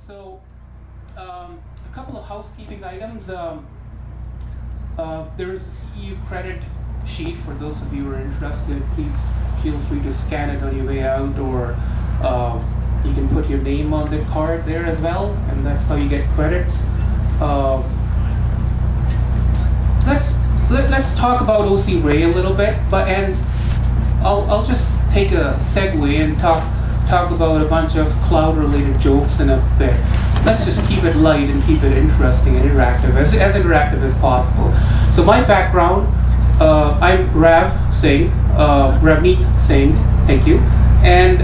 So, a couple of housekeeping items. There is a CEU credit sheet for those of you who are interested. Please feel free to scan it on your way out, or you can put your name on the card there as well, and that's how you get credits. Let's talk about OCRAE a little bit, and I'll just take a segue and talk about a bunch of cloud-related jokes in a bit. Let's just keep it light and keep it interesting and interactive, as interactive as possible. So my background, I'm Ravneet Singh, thank you, and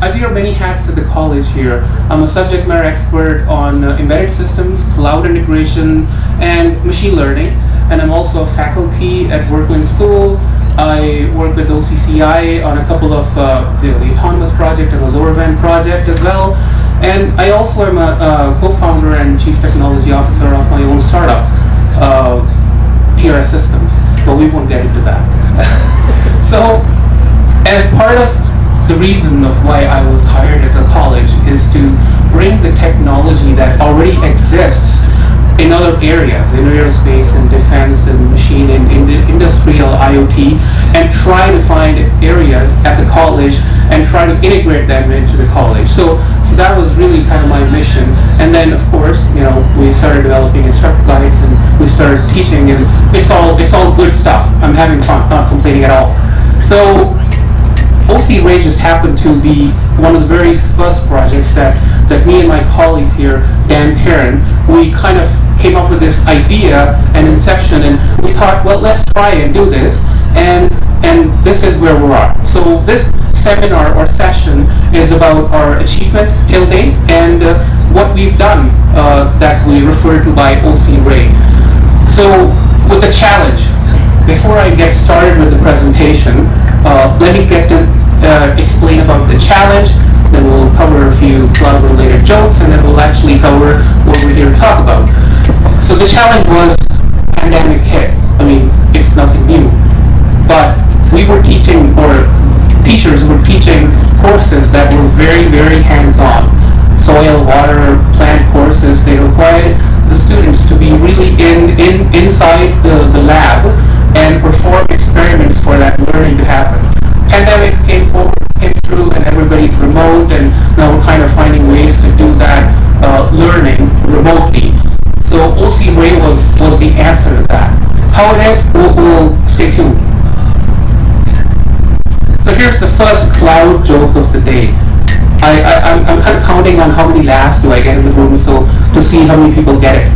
I wear many hats at the college here. I'm a subject matter expert on embedded systems, cloud integration, and machine learning, and I'm also a faculty at Berkeley School. I work with OCCI on a couple of the autonomous project and the lower band project as well. And I also am a co-founder and chief technology officer of my own startup, PRS Systems, but we won't get into that. So, as part of the reason of why I was hired at the college is to bring the technology that already exists in other areas, in aerospace and defense and machine and industrial IoT, and try to find areas at the college and try to integrate them into the college. So that was really kind of my mission. And then, of course, we started developing instructor guides and we started teaching, and it's all good stuff. I'm having fun, not complaining at all. So OCRAE just happened to be one of the very first projects that me and my colleagues here, Dan Karen, we kind of came up with this idea and inception, and we thought, well, let's try and do this, and this is where we are. So this seminar or session is about our achievement till date and what we've done that we refer to by OCRAE. So with the challenge, before I get started with the presentation, let me get to explain about the challenge, then we'll cover a few cloud-related jokes, and then we'll actually cover what we're here to talk about. So the challenge was pandemic hit. I mean, it's nothing new. But we were teaching, or teachers were teaching courses that were very, very hands-on. Soil, water, plant courses. They required the students to be really inside the lab and perform experiments for that learning to happen. Pandemic came through, and everybody's remote, and now we're kind of finding ways to do that learning remotely. So OCRAE was the answer to that. How it is, we'll stay tuned. So here's the first cloud joke of the day. I'm kind of counting on how many laughs do I get in the room, so to see how many people get it.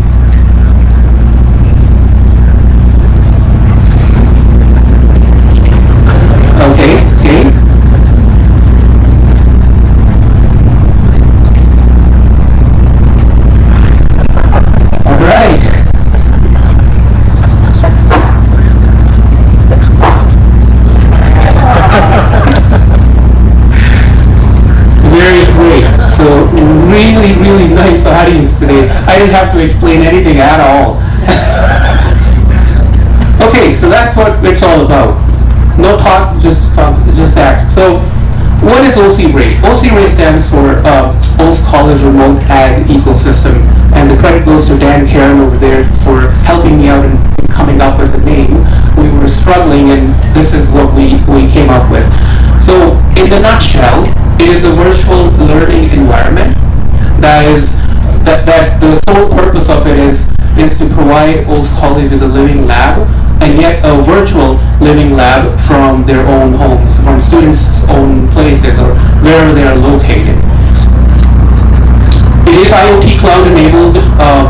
Okay. All right. Very great. So really, really nice audience today. I didn't have to explain anything at all. Okay, so that's what it's all about. No talk, just act. So, what is OCRAE? OCRAE stands for Olds College Remote Ag Ecosystem, and the credit goes to Dan Karen over there for helping me out in coming up with the name. We were struggling, and this is what we came up with. So, in the nutshell, it is a virtual learning environment that the sole purpose of it is to provide Olds College with a living lab, and yet a virtual living lab from their own homes, from students' own places, or wherever they are located. It is IoT cloud enabled.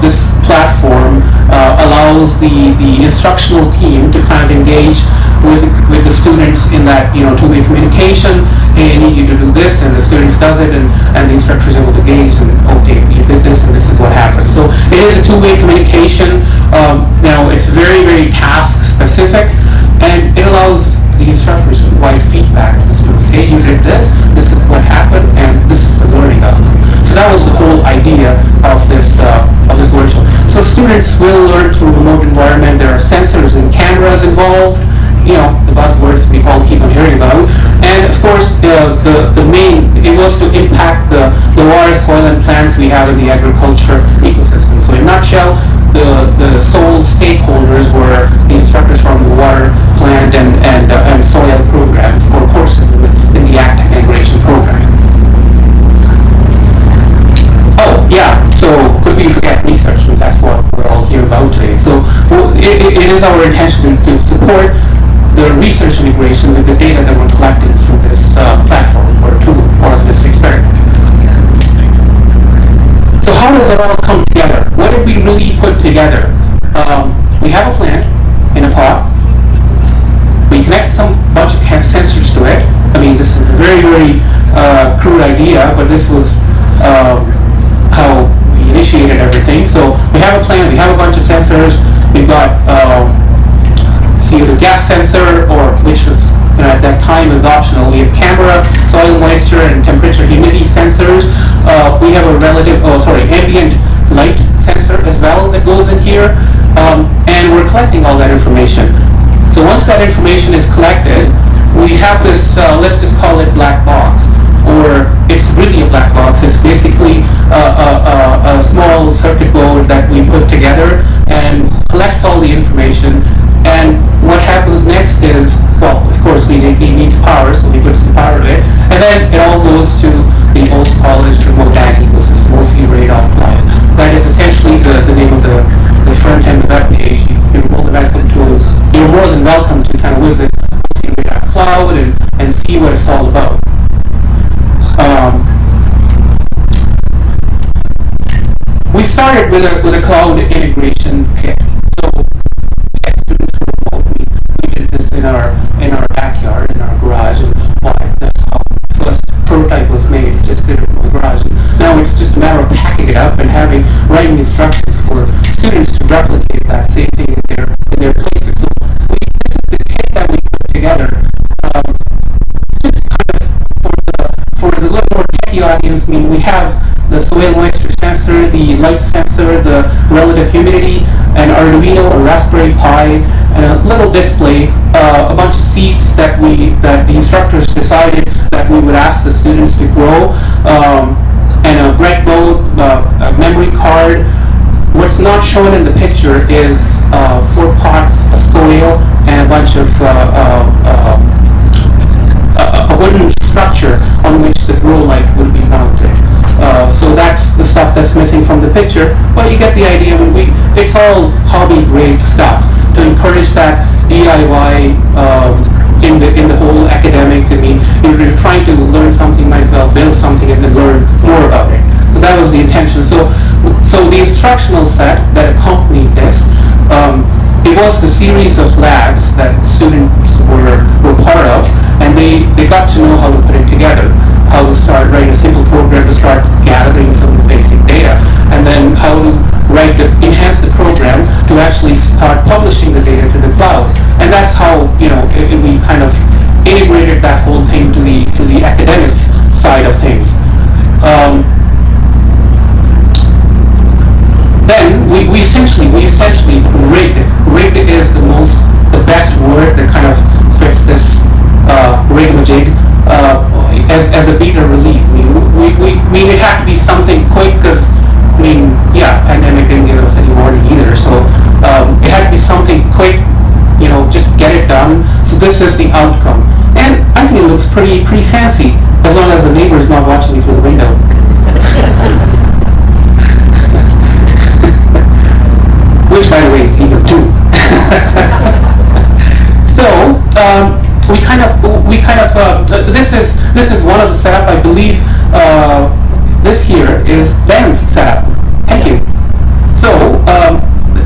This platform allows the instructional team to kind of engage with the students in that two-way communication. Hey, I need you to do this, and the students does it, and the instructor is able to gauge, and okay, you did this, and this is what happened. So it is a two-way communication. Now it's very, very task specific, and it allows the instructors to provide feedback to the students. Hey, you did this is what happened, and this is the learning outcome. So that was the whole idea of this virtual. So students will learn through a remote environment. There are sensors and cameras involved, the buzzwords we all keep on hearing about. And of course, the main, it was to impact the water, soil, and plants we have in the agriculture ecosystem. So in a nutshell, the sole stakeholders were the instructors from the water, plant, and soil programs or courses in the Ag Integration program. Oh, yeah, so could we forget research? I mean, that's what we're all here about today. So it is our intention to support the research integration with the data that we're collecting through this platform or tool or this experiment. So how does it all come together? What did we really put together? We have a plant in a pot. We connect some bunch of sensors to it. I mean, this is a very, very crude idea, but this was how we initiated everything. So we have a plant, we have a bunch of sensors. We've got CO2 gas sensor, or which was at that time was optional. We have camera, soil moisture, and temperature humidity sensors. We have a ambient light sensor as well that goes in here, and we're collecting all that information. So once that information is collected, we have this, let's just call it black box, or it's really a black box. It's basically a small circuit board that we put together and collects all the information. And what happens next is, well, of course, it needs power, so we put some power to it, and then it all goes to the old college remote ag ecosystem, OCRAE offline. That is essentially the name of the front end of that page. You're more than welcome to kind of visit OCRAE.cloud and see what it's all about. We started with a cloud integration kit. So as students were remote, we did this in our backyard, in our garage, and that's how the first prototype was made. Just did it in the garage. And now it's just a matter of packing it up and writing instructions for students to replicate that same thing in their places. So this is the kit that we put together. Just kind of for the little more techie audience, I mean, we have the soil moisture sensor, the light sensor, the relative humidity, an Arduino, a Raspberry Pi, and a little display, a bunch of seeds that the instructors decided that we would ask the students to grow, and a breadboard, a memory card. What's not shown in the picture is 4 pots of soil and a bunch of a wooden structure on which the grow light would be mounted. So that's the stuff that's missing from the picture, but you get the idea. It's all hobby grade stuff to encourage that DIY in the whole academic. I mean, you're trying to learn something, might as well build something and then learn more about it. So that was the intention. So the instructional set that accompanied this, it was the series of labs that students were part of, and they got to know how to put it together, how to start writing a simple program to start gathering some of the basic data, and then how to enhance the program to actually start publishing the data to the cloud. And that's how we kind of integrated that whole thing to the academics side of things. Then we essentially rigged. Rigged is the best word that kind of fits this rigamajig as a beta release. I mean, it had to be something quick because, pandemic didn't give us any warning either. So it had to be something quick, just get it done. So this is the outcome. And I think it looks pretty fancy, as long as the neighbor is not watching me through the window. Which, by the way, is legal too. So this is one of the setup. I believe this here is Ben's setup. Thank you. So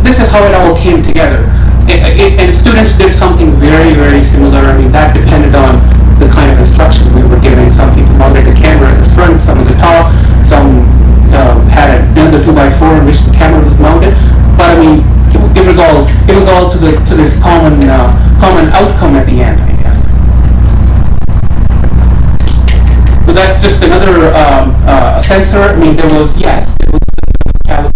this is how it all came together. And students did something very, very similar. I mean, that depended on the kind of instruction we were giving. Some people mounted the camera at the front, some at the top, some had another 2x4 in which the camera was mounted. But I mean, it was all to this common outcome at the end, I guess. But that's just another sensor. I mean, there was calibration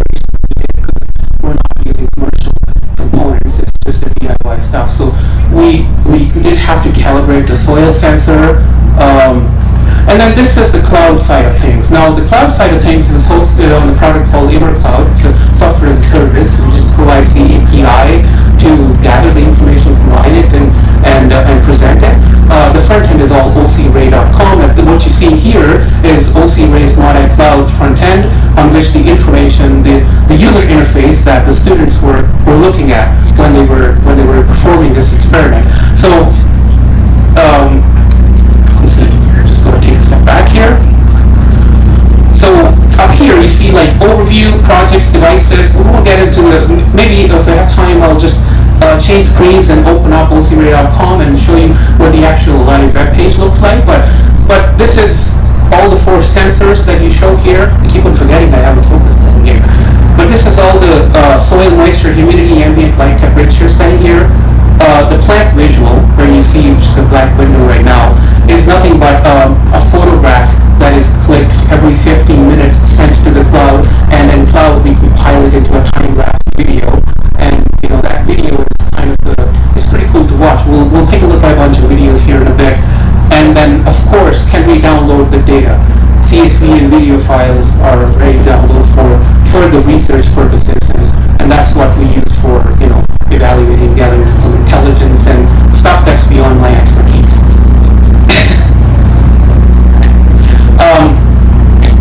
because we're not using commercial components. It's just the DIY stuff. So we we did have to calibrate the soil sensor. And then this is the cloud side of things. Now the cloud side of things is hosted on a product called Cloud. It's a software as a service which just provides the API to gather the information, combine it, and present it. The front end is all OCRAE.com. What you see here is OCRAE's Modern Cloud front end, on which the information, the user interface that the students were looking at when they were performing this experiment. So let's see. Just going to take a step back here. So up here you see like overview, projects, devices. We won't get into the, maybe if I have time I'll just change screens and open up OCRAE.com and show you what the actual live web page looks like. But this is all the 4 sensors that you show here. I keep on forgetting I have a focus button here. But this is all the soil moisture, humidity, ambient light, temperature setting here. The plant visual, where you see the black window right now, is nothing but a photograph that is clicked every 15 minutes, sent to the cloud, and then cloud we compile it into a time-lapse video. And that video is kind of it's pretty cool to watch. We'll take a look at a bunch of videos here in a bit. And then, of course, can we download the data? CSV and video files are ready to download for the research purposes, and that's what we use for evaluating, gathering some intelligence and stuff that's beyond my expertise.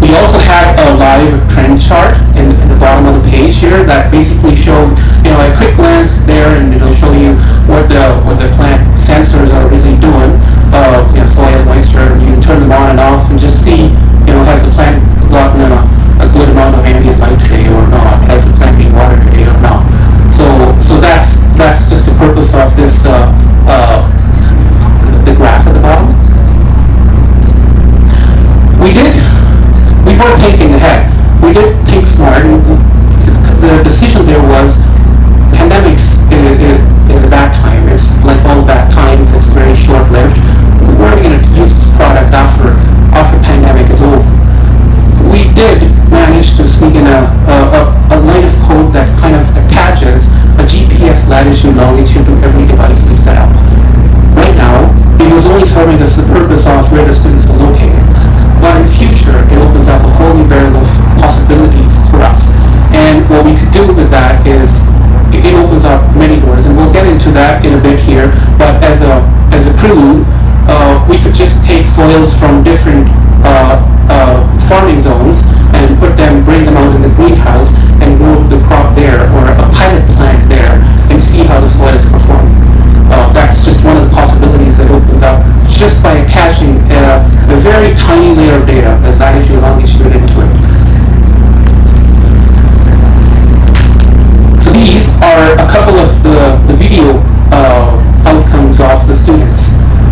We also had a live trend chart in the bottom of the page here that basically showed, a quick glance there, and it'll show you what the plant sensors are really doing. Soil moisture, you can turn them on and off and just see, has the plant gotten a good amount of ambient light today or not? Has the plant been watered today or not? So that's just the purpose of this, the graph at the bottom. We were thinking ahead. We did think smart. The decision there was, pandemics is a bad time. It's like all bad times. It's very short-lived. We're going to use this product after pandemic is over. We did manage to sneak in a line of code that kind of attaches a GPS latitude, longitude to every device we set up. Right now, it was only serving us the purpose of where the students are located. But in future, it opens up a whole new barrel of possibilities for us. And what we could do with that is, it opens up many doors, and we'll get into that in a bit here. But as a prelude, we could just take soils from different farming zones and bring them out in the greenhouse and grow the crop there, or a pilot plant there, and see how the soil is performing. That's just one of the possibilities that opens up just by attaching a very tiny layer of data, the latitude and longitude, into it. So these are a couple of the video outcomes of the students.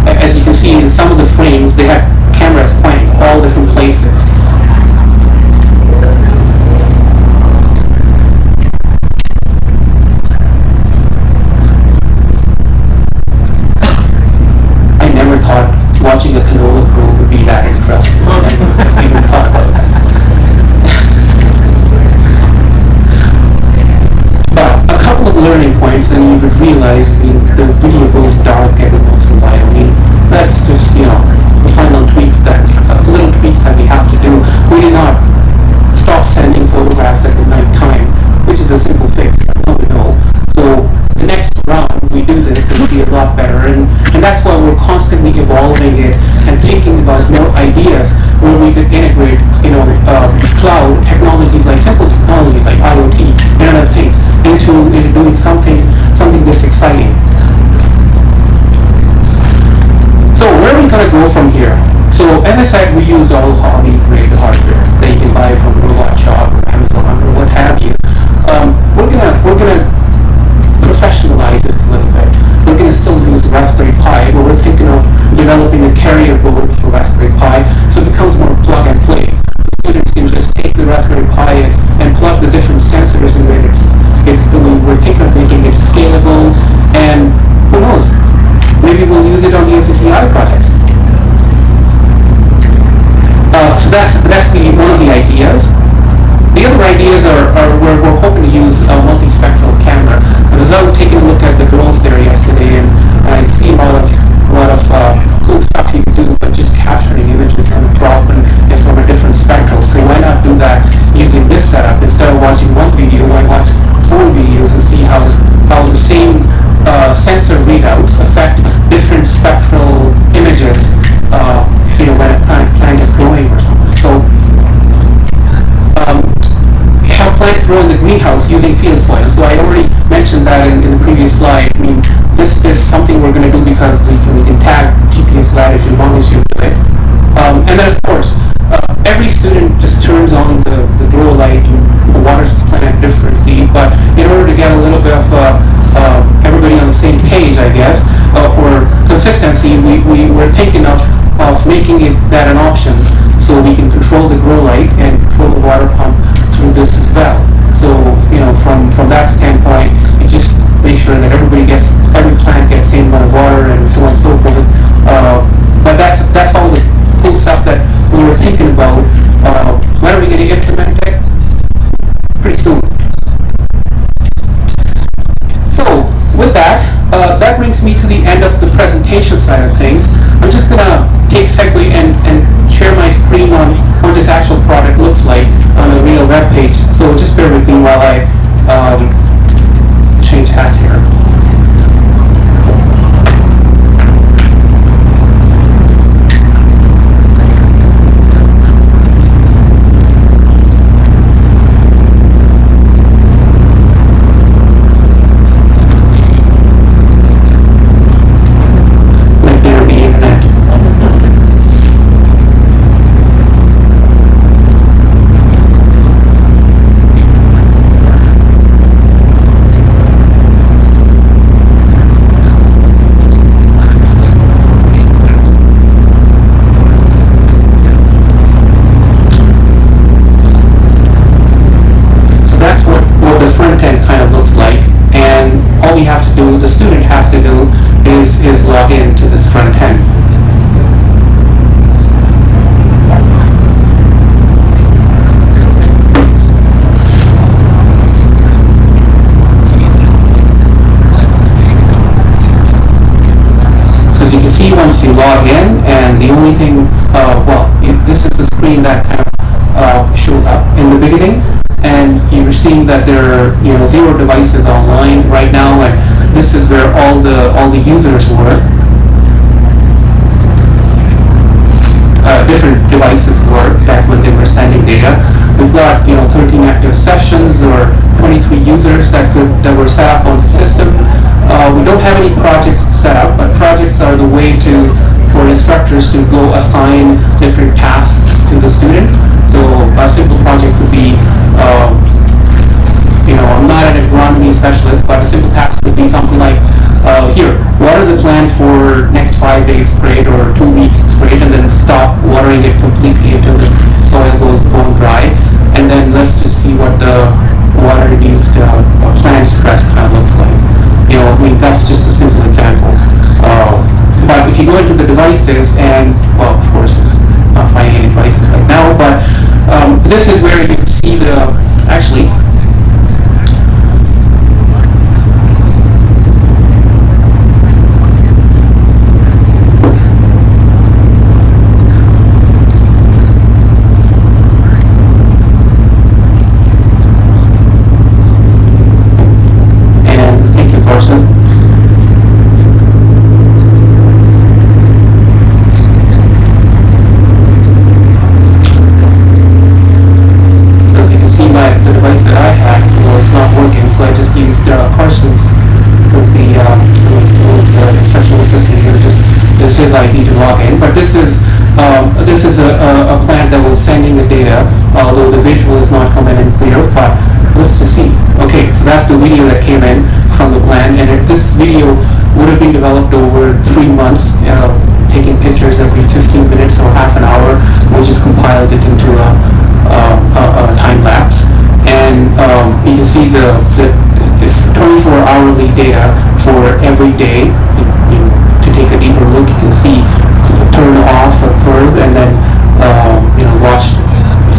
As you can see in some of the frames, they have cameras pointing all different places. I never thought watching a canola grow would be that interesting. I never even thought about that. But a couple of learning points, then you would realize, the video goes dark every once in a while. That's just, the final little tweaks that we have to do. We did not stop sending photographs at the night time, which is a simple fix, we know. So the next round we do this, it'll be a lot better, and that's why we're constantly evolving it and thinking about more ideas where we could integrate, cloud technologies, like simple technologies like IoT, Internet of Things, into doing something this exciting. So where are we going to go from here? So as I said, we use all hobby-grade hardware that you can buy from Robot Shop or Amazon or what have you. We're gonna professionalize it a little bit. We're gonna still use the Raspberry Pi, but we're thinking of developing a carrier board for Raspberry Pi, so it becomes more plug and play. So students can just take the Raspberry Pi and plug the different sensors in it. We're thinking of making it scalable, and who knows? Maybe we'll use it on the NCCI project. So that's one of the ideas. The other ideas are where we're hoping to use a multispectral camera. I was out taking a look at the drones there yesterday, and and I see a lot of cool stuff you can do, but just capturing images on a crop and from a different spectrum. So why not do that using this setup? Instead of watching one video, why watch 4 videos and see how the same sensor readouts affect different spectral images, when a plant is growing or something. So have plants grow in the greenhouse using field soil. So I already mentioned that in the previous slide. I mean, this is something we're going to do because we can tag GPS latitude as long as you do it. And then of course, every student just turns on the grow light and waters the plant differently. But in order to get a little bit of everybody on the same page, I guess, or consistency, we were thinking of making that an option, so we can control the grow light and control the water pump through this as well. So from that standpoint, you just make sure that every plant gets the same amount of water and so on and so forth. But that's all the cool stuff that we were thinking about. When are we going to implement it? Pretty soon. So with that, that brings me to the end of the presentation side of things. I'm just going to take a segue and share my screen on what this actual product looks like on a real web page. So just bear with me while I change hats here. The student has to do is log in to this front end. So as you can see, once you log in, and the only thing, this is the screen that kind of shows up in the beginning, and you're seeing that there are 0 devices online right now, and this is where all the users were. Different devices were back when they were sending data. We've got 13 active sessions or 23 users that were set up on the system. We don't have any projects set up, but projects are the way for instructors to go assign different tasks to the student. So a simple project would be, I'm not an agronomy specialist, but a simple task would be something like, water the plant for next 5 days straight or 2 weeks straight, and then stop watering it completely until the soil goes bone dry. And then let's just see what the water-induced plant stress kind of looks like. That's just a simple example. But if you go into the devices, and of course, it's not finding any devices right now, but this is where you see actually. His ID to log in, but this is a plant that was sending the data, although the visual is not coming in clear, but let's just see. Okay, so that's the video that came in from the plant, and this video would have been developed over 3 months, taking pictures every 15 minutes or half an hour. We just compiled it into a time lapse, and you can see the 24-hourly data for every day. To take a deeper look, you can see turn off a curve and then watch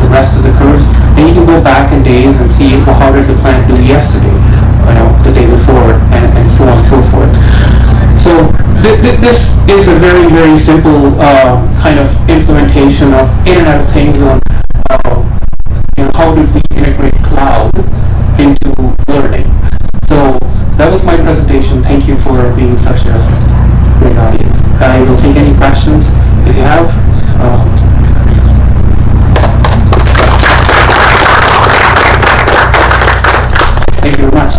the rest of the curves. Then you can go back in days and see, well, how did the plant do yesterday, the day before, and so on and so forth. So So this is a very, very simple kind of implementation of Internet of Things on how did we integrate cloud into learning. So that was my presentation. Thank you for being such a great audience. I will take any questions if you have. Thank you very much.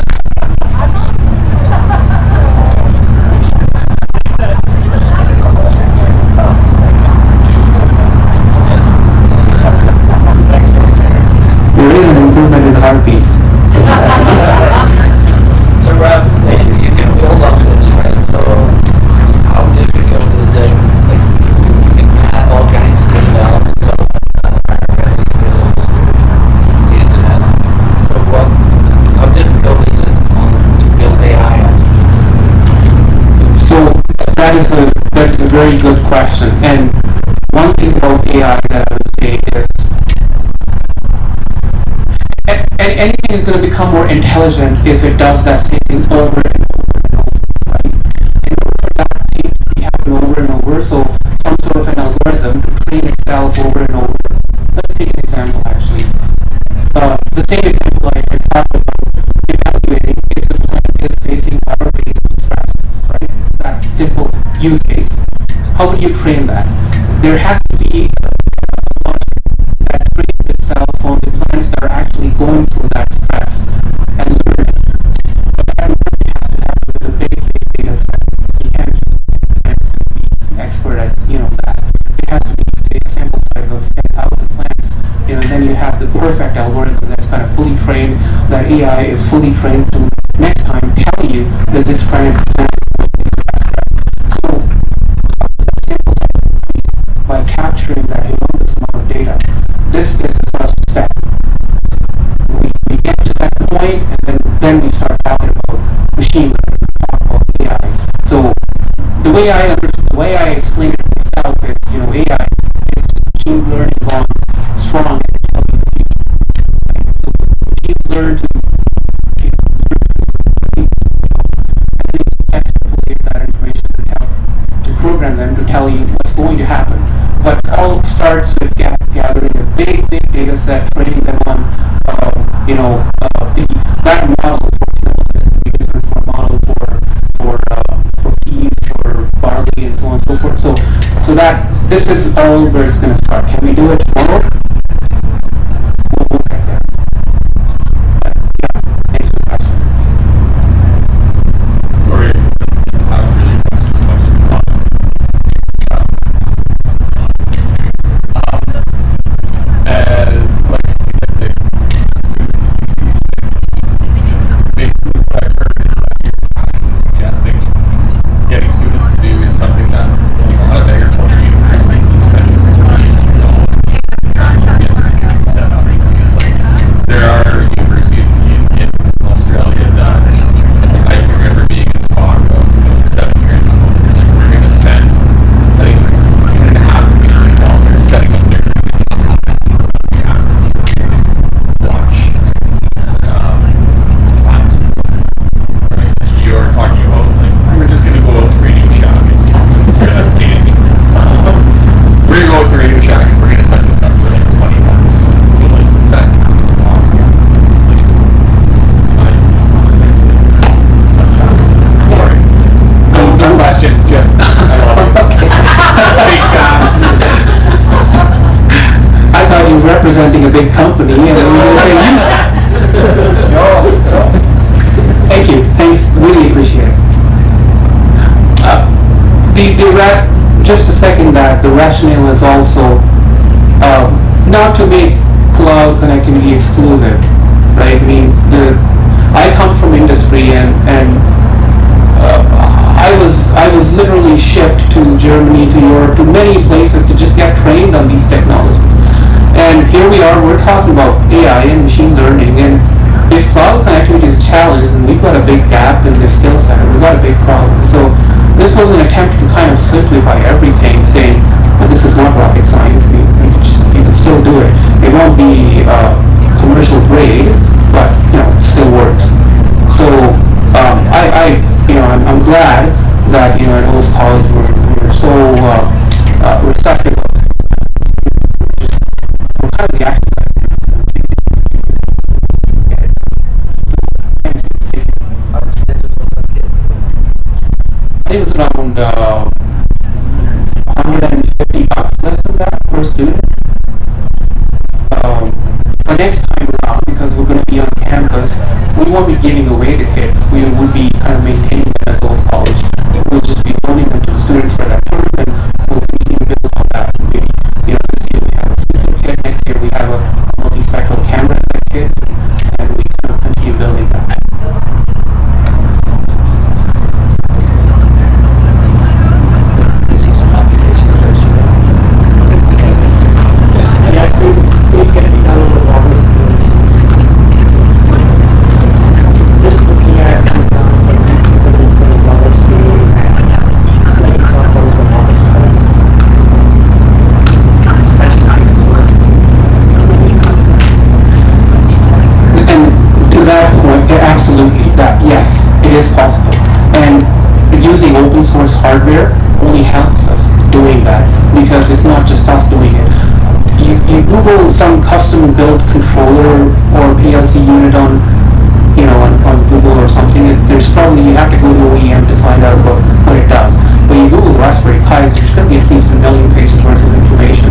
There is an improvement in heartbeat. So Rob, you can build on this, right? So how difficult is it? Like you can have all kinds of good developments on the internet. So how difficult is it to build AI on? So that is a very good question. And one thing about AI that I would say is anything is going to become more intelligent if it does that same thing over and over and over, right? In order for that thing to happen over and over, so some sort of an algorithm to train itself over and over. Let's take an example actually. The same example I talked about, evaluating if the plant is facing water-based stress, right? That simple use case. How would you train that? There has to be that trains itself on the plants that are actually going through that stress and learning. But that learning has to happen with a big data set. You can't be expert at that. It has to be, say, a sample size of 10,000 plants. Then you have the perfect algorithm that's kind of fully trained, that AI is fully trained to next time tell you that this plant is going through that stress. So sample size by capturing that enormous amount of data. This is the first step. We get to that point, and then we start talking about machine learning, talk about AI. So the way I explain it myself is, AI is machine learning gone strong and telling the future. So machines learn to extrapolate that information to program them to tell you what's going to happen. But it all starts with gathering a big data set, training them on, that model is going to be different from a model for peas, for barley, and so on and so forth. So that this is all where it's going to start. Can we do it tomorrow? We'll get there. But, yeah, thanks for the question. Sorry, I don't really question as much as the like to get the students these things. Basically, what I've heard is that you're kind of suggesting getting students to do is something that a lot of agriculture universities have spent millions of dollars set up. Like, there are universities in Australia that I remember being in talk of 7 years ago. Like, we're going to spend, I think, $2.5 million setting up their cameras to watch plants. Right? You're talking about, like, we're just going to go out to Radio Shack and sure, that's dandy. We're going to go out to Radio Shack and we're going to set this up for like $20. So, like, that kind of possible. Sorry. No question, just I love it. Big fan. I thought you were representing a big company and you were going to say use it. Thank you. Thanks. Really appreciate it. Just a second that the rationale is also not to make cloud connectivity exclusive, right? I mean, I come from industry and I was literally shipped to Germany, to Europe, to many places to just get trained on these technologies. And here we are, we're talking about AI and machine learning, and if cloud connectivity is a challenge, then we've got a big gap in this skill set, we've got a big problem. So this was an attempt to kind of simplify everything, saying, well, this is not rocket science, you can still do it. It won't be commercial grade, but it still works. So I'm glad that kind of the action that I think it was around $150 less than that per student. For next time around, because we're going to be on campus, we won't be giving away the kits. We would be kind of maintaining them as old college. We'll just be loaning them to the students for that term, and we'll be build on that. Maybe, this year we have a simple kit. Next year we have a multispectral camera in that kit, and we kind of continue building that. Absolutely, that yes, it is possible, and using open source hardware only helps us doing that, because it's not just us doing it. You Google some custom built controller or PLC unit on Google or something. There's probably, you have to go to OEM to find out what it does. When you Google Raspberry Pis, there's going to be at least 1 million pages worth of information.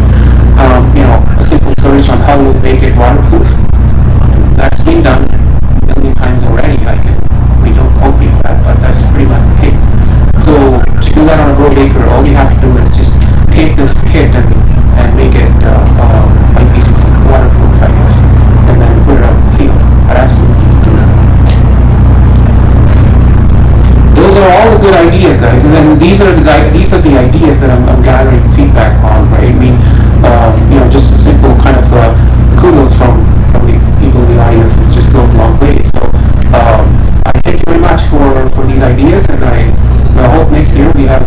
A simple search on how to make it waterproof, that's been done times already. We don't quote me on that, but that's pretty much the case. So to do that on a Pro Baker, all we have to do is just take this kit and make it like pieces of waterproof, I guess, and then put it out in the field. But absolutely do that. Those are all the good ideas, guys, and then these are the ideas that I'm gathering feedback on, right? I mean, just a simple kind of kudos from the people in the audience. It just goes a long way. So I thank you very much for these ideas, and I hope next year we have